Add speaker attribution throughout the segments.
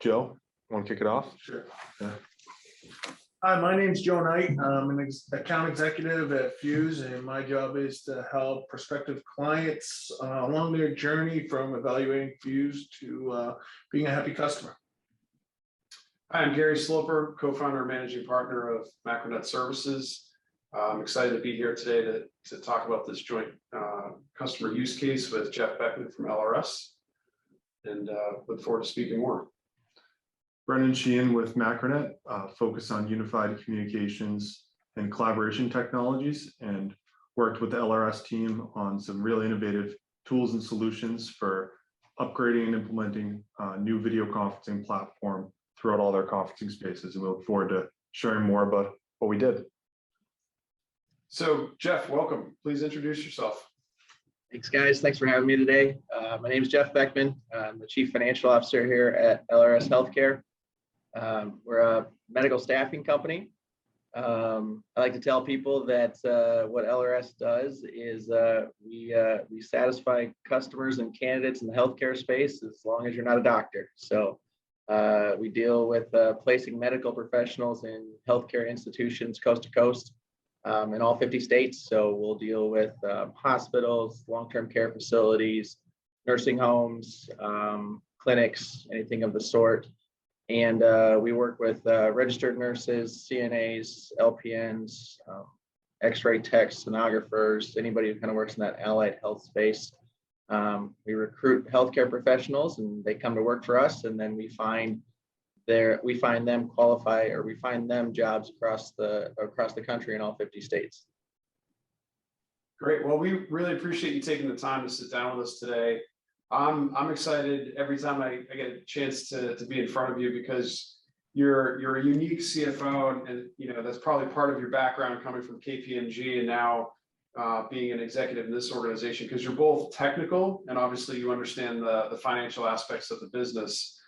Speaker 1: Joe, want to kick it off?
Speaker 2: Sure.
Speaker 1: Yeah.
Speaker 2: Hi, my name's Joe Knight. I'm an account executive at Fuze, and my job is to help prospective clients along their journey from evaluating Fuze to being a happy customer.
Speaker 3: Hi, I'm Gary Sloper, co-founder and managing partner of Macronet Services. I'm excited to be here today to talk about this joint customer use case with Jeff Beckman from LRS, and look forward to speaking more.
Speaker 1: Brendan Sheehan with Macronet, focus on unified communications and collaboration technologies, and worked with the LRS team on some really innovative tools and solutions for upgrading and implementing a new video conferencing platform throughout all their conferencing spaces. And we look forward to sharing more about what we did.
Speaker 3: So Jeff, welcome. Please introduce yourself.
Speaker 4: Thanks, guys. Thanks for having me today. My name is Jeff Beckman. I'm the Chief Financial Officer here at LRS Healthcare. We're a medical staffing company. I like to tell people that what LRS does is we satisfy customers and candidates in the healthcare space as long as you're not a doctor. So we deal with placing medical professionals in healthcare institutions coast to coast in all 50 states. So we'll deal with hospitals, long-term care facilities, nursing homes, clinics, anything of the sort. And we work with registered nurses, CNAs, LPNs, X-ray techs, sonographers, anybody who kind of works in that allied health space. We recruit healthcare professionals, and they come to work for us, and then we find them qualify, or we find them jobs across the country in all 50 states.
Speaker 3: Great. Well, we really appreciate you taking the time to sit down with us today. I'm excited every time I get a chance to be in front of you, because you're a unique CFO, and you know that's probably part of your background coming from KPMG and now being an executive in this organization, because you're both technical and obviously you understand the financial aspects of the business.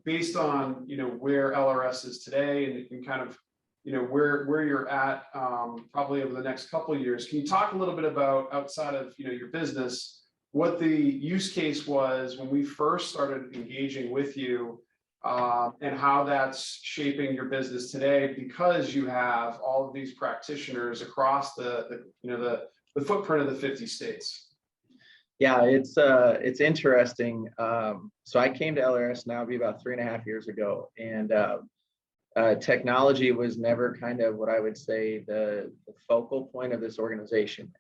Speaker 3: Based on where LRS is today and kind of where you're at probably over the next couple of years, can you talk a little bit about, outside of your business, what the use case was when we first started engaging with you, and how that's shaping your business today, because you have all of these practitioners across the footprint of the 50 states?
Speaker 4: Yeah, it's interesting. So I came to LRS now be about 3.5 years ago, and technology was never kind of what I would say the focal point of this organization.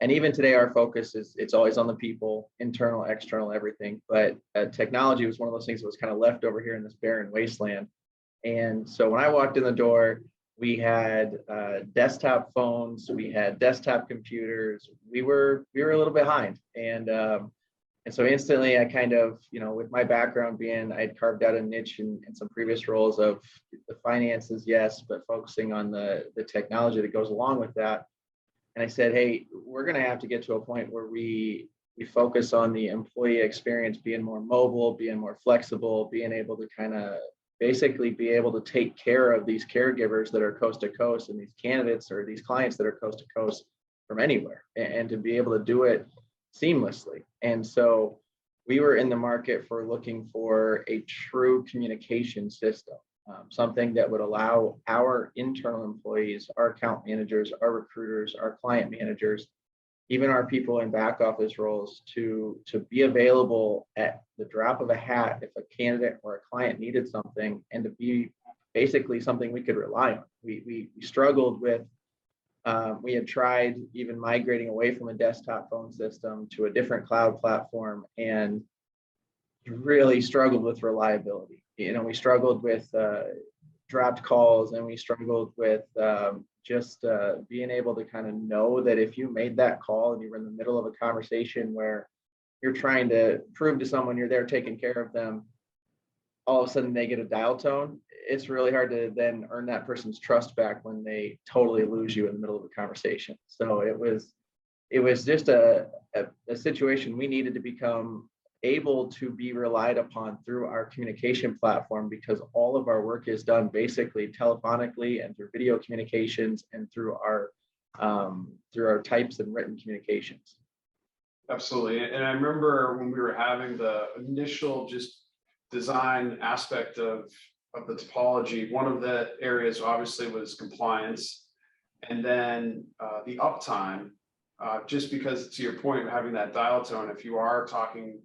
Speaker 4: And even today, our focus it's always on the people, internal, external, everything. But technology was one of those things that was kind of left over here in this barren wasteland. And so when I walked in the door, we had desktop phones, we had desktop computers. We were a little behind, and so instantly, I kind of with my background being, I'd carved out a niche in some previous roles of the finances, yes, but focusing on the technology that goes along with that. And I said, hey, we're going to have to get to a point where we focus on the employee experience being more mobile, being more flexible, being able to kind of basically be able to take care of these caregivers that are coast to coast, and these candidates or these clients that are coast to coast from anywhere, and to be able to do it seamlessly. And so we were in the market for looking for a true communication system. Something that would allow our internal employees, our account managers, our recruiters, our client managers, even our people in back office roles to be available at the drop of a hat if a candidate or a client needed something, and to be basically something we could rely on. We struggled with, we had tried even migrating away from a desktop phone system to a different cloud platform, and really struggled with reliability. We struggled with dropped calls, and we struggled with just being able to kind of know that if you made that call and you were in the middle of a conversation where you're trying to prove to someone you're there taking care of them, all of a sudden they get a dial tone. It's really hard to then earn that person's trust back when they totally lose you in the middle of a conversation. So it was just a situation we needed to become able to be relied upon through our communication platform, because all of our work is done basically telephonically and through video communications and through our types and written communications.
Speaker 3: Absolutely. And I remember when we were having the initial just design aspect of the topology, one of the areas obviously was compliance, and then the uptime. Just because, to your point, having that dial tone, if you are talking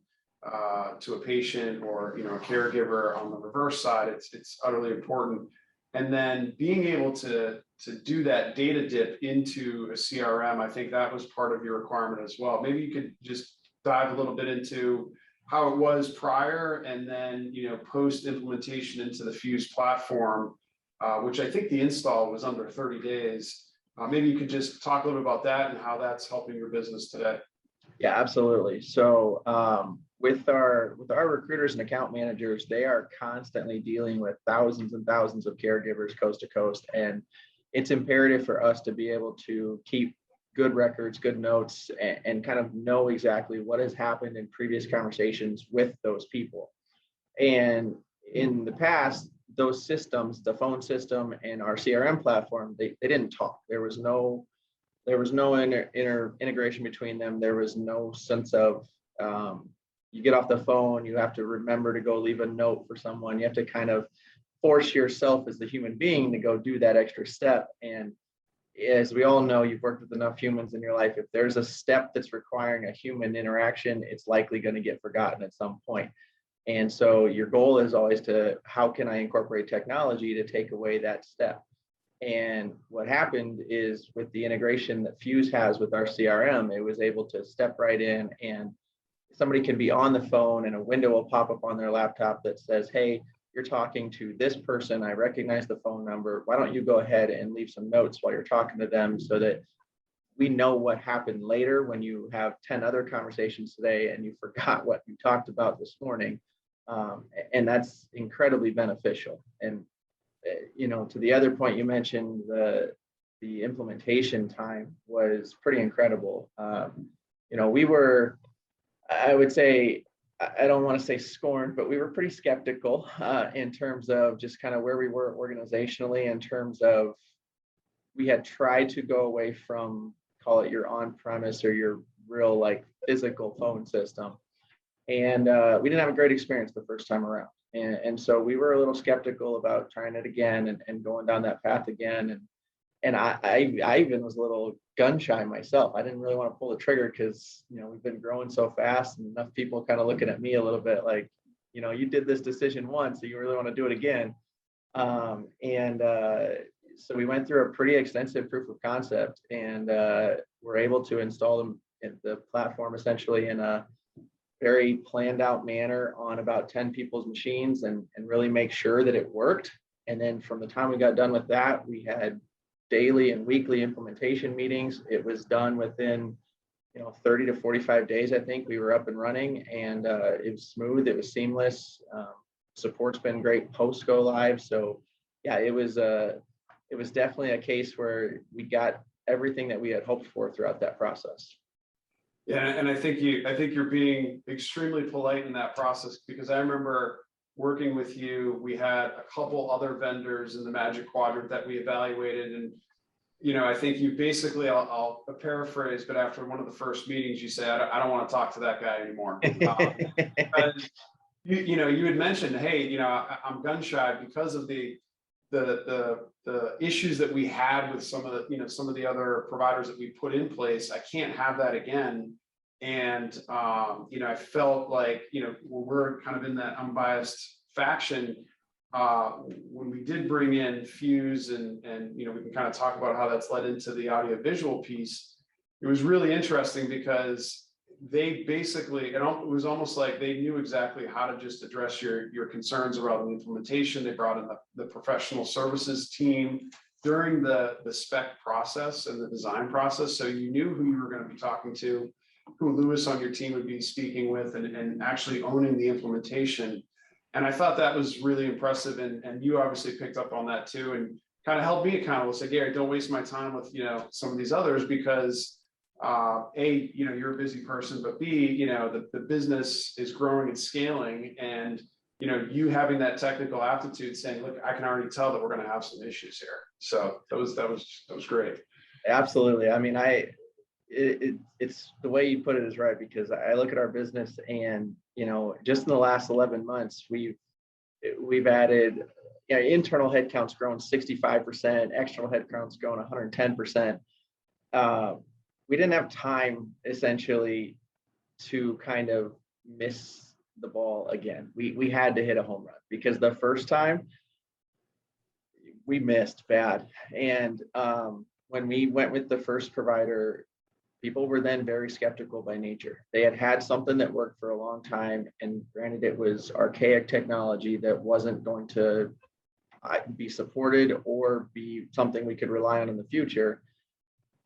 Speaker 3: to a patient or a caregiver on the reverse side, it's utterly important. And then being able to do that data dip into a CRM, I think that was part of your requirement as well. Maybe you could just dive a little bit into how it was prior, and then post implementation into the Fuze platform, which I think the install was under 30 days. Maybe you could just talk a little bit about that and how that's helping your business today.
Speaker 4: Yeah, absolutely. So with our recruiters and account managers, they are constantly dealing with thousands and thousands of caregivers coast to coast, and it's imperative for us to be able to keep good records, good notes, and kind of know exactly what has happened in previous conversations with those people. And in the past, those systems, the phone system and our CRM platform, they didn't talk. There was no integration between them. There was no sense of you get off the phone, you have to remember to go leave a note for someone. You have to kind of force yourself as the human being to go do that extra step. And as we all know, you've worked with enough humans in your life. If there's a step that's requiring a human interaction, it's likely going to get forgotten at some point. And so your goal is always to, how can I incorporate technology to take away that step? And what happened is, with the integration that Fuze has with our CRM, it was able to step right in, and somebody can be on the phone and a window will pop up on their laptop that says, hey, you're talking to this person. I recognize the phone number. Why don't you go ahead and leave some notes while you're talking to them, so that we know what happened later when you have 10 other conversations today and you forgot what you talked about this morning. And that's incredibly beneficial. And to the other point you mentioned, the implementation time was pretty incredible. We were, I would say, I don't want to say scorned, but we were pretty skeptical in terms of just kind of where we were organizationally, in terms of, we had tried to go away from, call it your on-premise or your real physical phone system. And we didn't have a great experience the first time around. And so we were a little skeptical about trying it again and going down that path again. And I even was a little gun shy myself. I didn't really want to pull the trigger because, we've been growing so fast, and enough people kind of looking at me a little bit like, you did this decision once, so you really want to do it again. So we went through a pretty extensive proof of concept, and we're able to install them in the platform essentially in a very planned out manner on about 10 people's machines, and really make sure that it worked. And then from the time we got done with that, we had daily and weekly implementation meetings. It was done within 30 to 45 days. I think we were up and running, and it was smooth, it was seamless. Support's been great post go live. So yeah, it was definitely a case where we got everything that we had hoped for throughout that process.
Speaker 3: Yeah, and I think you're being extremely polite in that process, because I remember working with you. We had a couple other vendors in the Magic Quadrant that we evaluated, and I think you basically, I'll paraphrase, but after one of the first meetings, you said, I don't want to talk to that guy anymore. You had mentioned, hey, I'm gun shy because of the issues that we had with some of the other providers that we put in place. I can't have that again. And I felt like we're kind of in that unbiased faction. When we did bring in Fuze, and we can kind of talk about how that's led into the audiovisual piece. It was really interesting because they basically, it was almost like they knew exactly how to just address your concerns around the implementation. They brought in the professional services team during the spec process and the design process. So you knew who you were going to be talking to, who Lewis on your team would be speaking with, and actually owning the implementation. And I thought that was really impressive. And you obviously picked up on that too, and kind of helped me accountable. Say, Gary, don't waste my time with, some of these others, because A, you're a busy person, but B, the business is growing and scaling, and you having that technical aptitude, saying, look, I can already tell that we're going to have some issues here. So that was great.
Speaker 4: Absolutely. I mean, it's the way you put it is right, because I look at our business and, just in the last 11 months, we've added, internal headcount's grown 65%, external headcount's grown 110%. We didn't have time essentially to kind of miss the ball again. We had to hit a home run, because the first time we missed bad. And when we went with the first provider, people were then very skeptical by nature. They had something that worked for a long time, and granted, it was archaic technology that wasn't going to be supported or be something we could rely on in the future.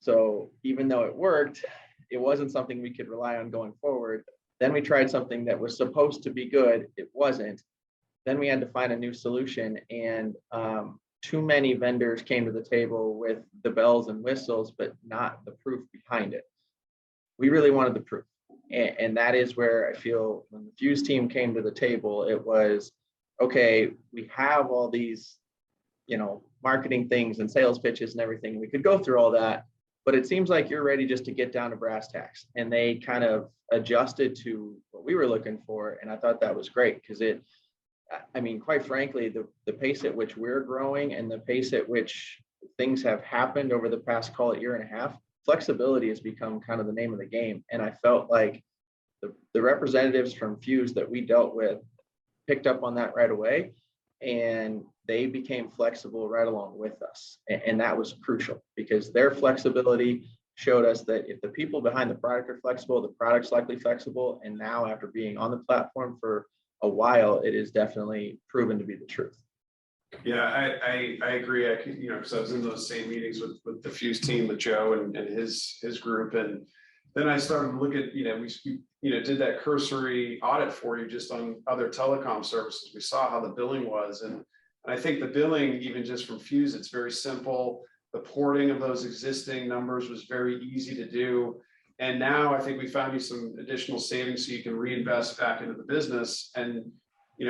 Speaker 4: So even though it worked, it wasn't something we could rely on going forward. Then we tried something that was supposed to be good. It wasn't. Then we had to find a new solution, and too many vendors came to the table with the bells and whistles, but not the proof behind it. We really wanted the proof. And that is where I feel when the Fuze team came to the table, it was, okay, we have all these, marketing things and sales pitches and everything. We could go through all that, but it seems like you're ready just to get down to brass tacks. And they kind of adjusted to what we were looking for. And I thought that was great, because quite frankly, the pace at which we're growing and the pace at which things have happened over the past, call it, year and a half, flexibility has become kind of the name of the game. And I felt like the representatives from Fuze that we dealt with picked up on that right away, and they became flexible right along with us. And that was crucial, because their flexibility showed us that if the people behind the product are flexible, the product's likely flexible. And now, after being on the platform for a while, it is definitely proven to be the truth.
Speaker 3: Yeah, I agree. Because I was in those same meetings with the Fuze team, with Joe and his group, and then I started to look at, we did that cursory audit for you just on other telecom services. We saw how the billing was, and I think the billing, even just from Fuze, it's very simple. The porting of those existing numbers was very easy to do. And now I think we found you some additional savings so you can reinvest back into the business. And,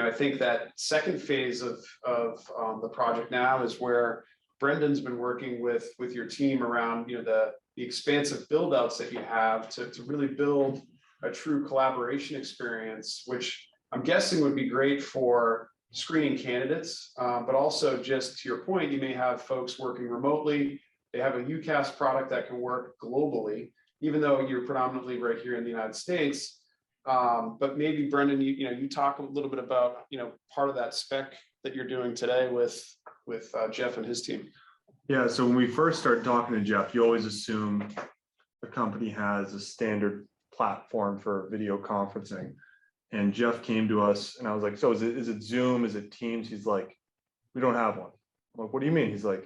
Speaker 3: I think that second phase of the project now is where Brendan's been working with your team around, the expansive build outs that you have to really build a true collaboration experience, which I'm guessing would be great for screening candidates, but also, just to your point, you may have folks working remotely. They have a UCaaS product that can work globally, even though you're predominantly right here in the United States. But maybe, Brendan, you talk a little bit about, part of that spec that you're doing today with Jeff and his team.
Speaker 1: Yeah, so when we first started talking to Jeff, you always assume the company has a standard platform for video conferencing. And Jeff came to us and I was like, so is it Zoom? Is it Teams? He's like, we don't have one. I'm like, what do you mean? He's like,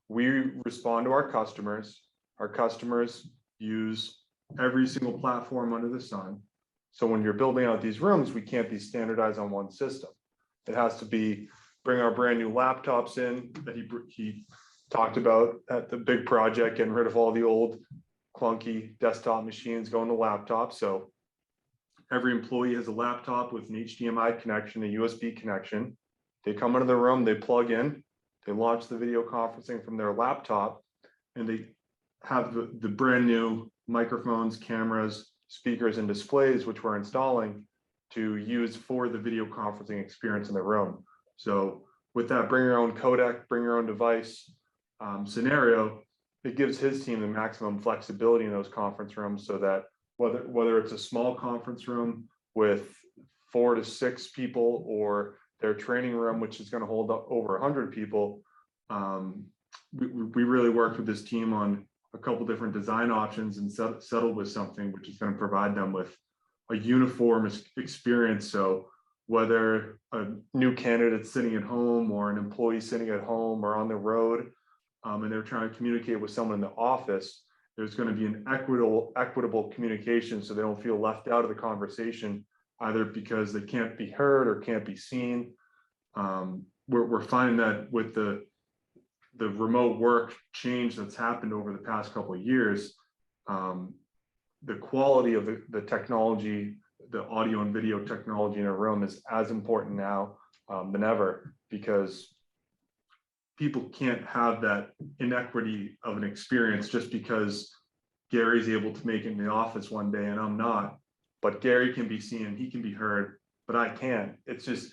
Speaker 1: we respond to our customers. Our customers use every single platform under the sun. So when you're building out these rooms, we can't be standardized on one system. It has to be bring our brand new laptops in that he talked about at the big project, getting rid of all the old clunky desktop machines, going to laptops. So every employee has a laptop with an HDMI connection, a USB connection. They come into the room, they plug in, they launch the video conferencing from their laptop, and they have the brand new microphones, cameras, speakers, and displays, which we're installing to use for the video conferencing experience in the room. So with that bring your own codec, bring your own device scenario, it gives his team the maximum flexibility in those conference rooms, so that whether it's a small conference room with 4 to 6 people, or their training room, which is going to hold up over 100 people, we really worked with this team on a couple different design options and settled with something which is going to provide them with a uniform experience. So whether a new candidate sitting at home or an employee sitting at home or on the road, and they're trying to communicate with someone in the office, there's going to be an equitable communication, so they don't feel left out of the conversation, either because they can't be heard or can't be seen. We're finding that with the remote work change that's happened over the past couple of years, the quality of the technology, the audio and video technology in a room is as important now than ever, because people can't have that inequity of an experience just because Gary's able to make it in the office one day and I'm not, but Gary can be seen, he can be heard, but I can't. It's just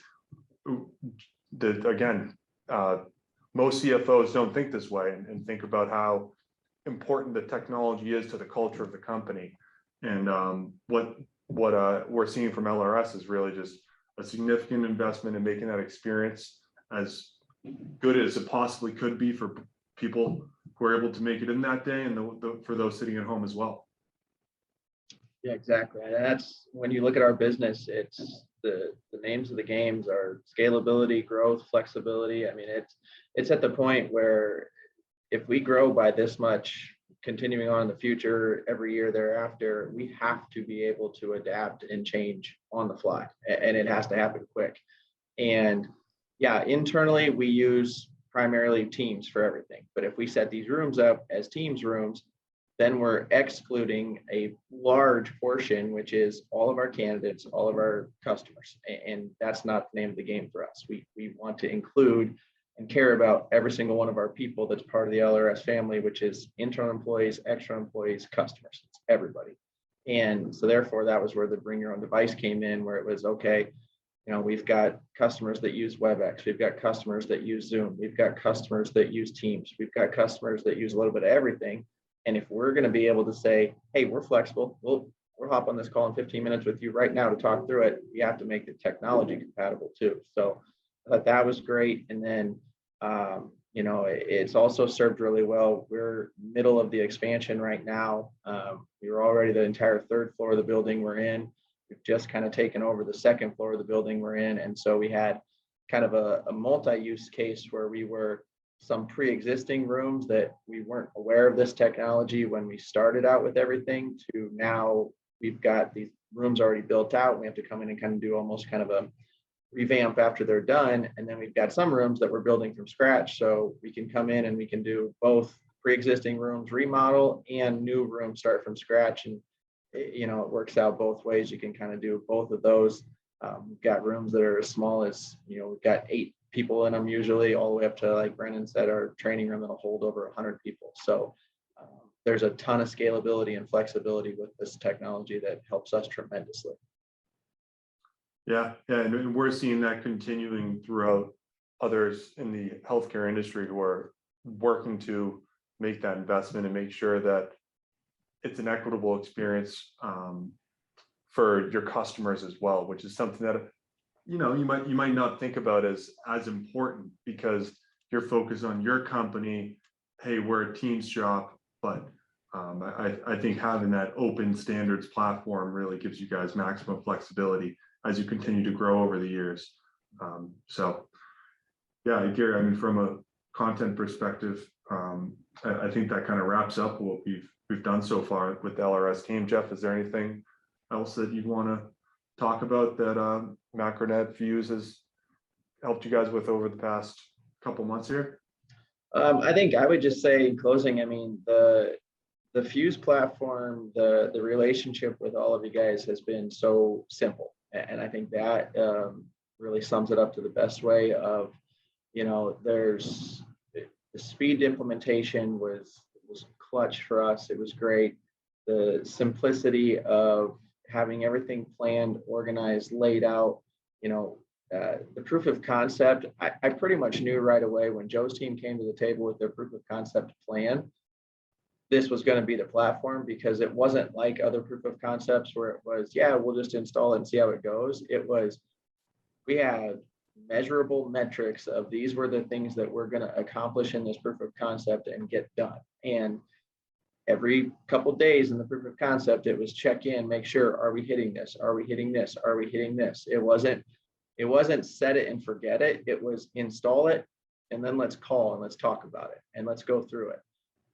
Speaker 1: again, most CFOs don't think this way and think about how important the technology is to the culture of the company. And what we're seeing from LRS is really just a significant investment in making that experience as good as it possibly could be for people who are able to make it in that day, and for those sitting at home as well.
Speaker 4: Yeah, exactly. And that's when you look at our business, it's the names of the games are scalability, growth, flexibility. I mean, it's at the point where if we grow by this much, continuing on in the future, every year thereafter, we have to be able to adapt and change on the fly, and it has to happen quick. And yeah, internally we use primarily Teams for everything. But if we set these rooms up as Teams rooms, then we're excluding a large portion, which is all of our candidates, all of our customers. And that's not the name of the game for us. We want to include and care about every single one of our people that's part of the LRS family, which is internal employees, external employees, customers, it's everybody. And so therefore that was where the bring your own device came in, where it was, okay, you know, we've got customers that use WebEx, we've got customers that use Zoom, we've got customers that use Teams, we've got customers that use a little bit of everything. And if we're going to be able to say, hey, we're flexible, we'll hop on this call in 15 minutes with you right now to talk through it, we have to make the technology compatible too. So I thought that was great. And then, you know, it's also served really well. We're middle of the expansion right now. We were already the entire third floor of the building we're in. We've just kind of taken over the second floor of the building we're in. And so we had kind of a multi-use case where we were some pre-existing rooms that we weren't aware of this technology when we started out with everything, to now we've got these rooms already built out. We have to come in and kind of do almost kind of a revamp after they're done. And then we've got some rooms that we're building from scratch. So we can come in and we can do both pre-existing rooms remodel and new rooms start from scratch. And, you know, it works out both ways. You can kind of do both of those. We've got rooms that are as small as, you know, we've got 8 people in them usually, all the way up to, like Brendan said, our training room that'll hold over 100 people. So there's a ton of scalability and flexibility with this technology that helps us tremendously.
Speaker 1: Yeah, and we're seeing that continuing throughout others in the healthcare industry who are working to make that investment and make sure that it's an equitable experience for your customers as well, which is something that, you know, you might not think about as important because you're focused on your company. Hey, we're a Teams shop, but I think having that open standards platform really gives you guys maximum flexibility as you continue to grow over the years. So yeah, Gary, I mean, from a content perspective, I think that kind of wraps up what we've done so far with the LRS team. Jeff, is there anything else that you'd want to talk about that Macronet Fuze has helped you guys with over the past couple months here?
Speaker 4: I think I would just say in closing, I mean, the Fuze platform, the relationship with all of you guys has been so simple. And I think that really sums it up to the best way of, you know, there's the speed to implementation was clutch for us. It was great. The simplicity of having everything planned, organized, laid out, you know, the proof of concept, I pretty much knew right away when Joe's team came to the table with their proof of concept plan, this was going to be the platform, because it wasn't like other proof of concepts where it was, yeah, we'll just install it and see how it goes. It was, we had measurable metrics of these were the things that we're going to accomplish in this proof of concept and get done. And every couple of days in the proof of concept, it was check in, make sure, are we hitting this? Are we hitting this? Are we hitting this? It wasn't set it and forget it. It was install it and then let's call and let's talk about it and let's go through it.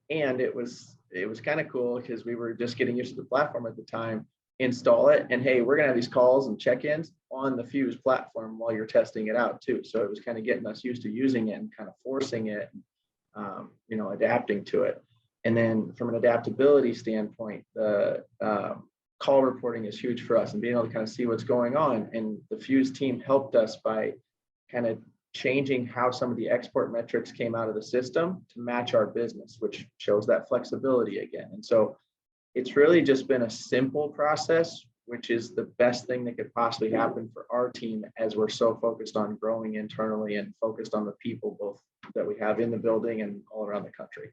Speaker 4: And it was kind of cool because we were just getting used to the platform at the time. Install it and hey, we're gonna have these calls and check-ins on the Fuze platform while you're testing it out too. So it was kind of getting us used to using it and kind of forcing it, you know, adapting to it. And then from an adaptability standpoint, the call reporting is huge for us and being able to kind of see what's going on. And the Fuze team helped us by kind of changing how some of the export metrics came out of the system to match our business, which shows that flexibility again. And so it's really just been a simple process, which is the best thing that could possibly happen for our team as we're so focused on growing internally and focused on the people both that we have in the building and all around the country.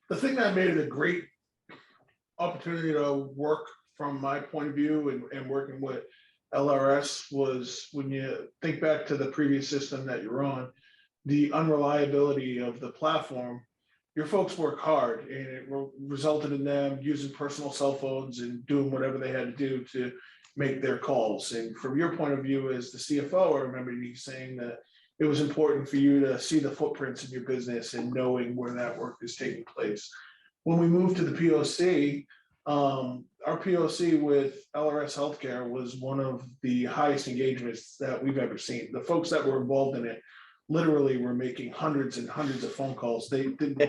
Speaker 2: The thing that made it a great opportunity to work from my point of view and working with LRS was when you think back to the previous system that you're on, the unreliability of the platform. Your folks work hard and it resulted in them using personal cell phones and doing whatever they had to do to make their calls. And from your point of view as the CFO, I remember you saying that it was important for you to see the footprints in your business and knowing where that work is taking place. When we moved to the POC, our POC with LRS Healthcare was one of the highest engagements that we've ever seen. The folks that were involved in it literally were making hundreds and hundreds of phone calls. They did,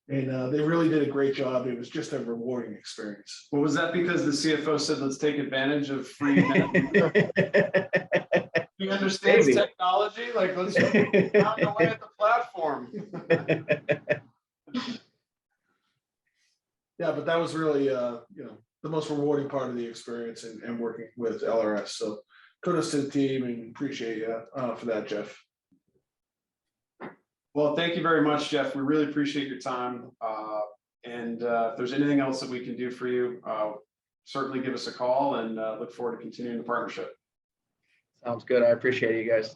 Speaker 2: and they really did a great job. It was just a rewarding experience.
Speaker 3: Well, was that because the CFO said, let's take advantage of free minutes? He understands
Speaker 4: Maybe.
Speaker 3: technology, like let's pound away at the platform.
Speaker 2: Yeah, but that was really, the most rewarding part of the experience and working with LRS. So kudos to the team and appreciate you for that, Jeff.
Speaker 3: Well, thank you very much, Jeff. We really appreciate your time. And if there's anything else that we can do for you, certainly give us a call and look forward to continuing the partnership.
Speaker 4: Sounds good. I appreciate you guys.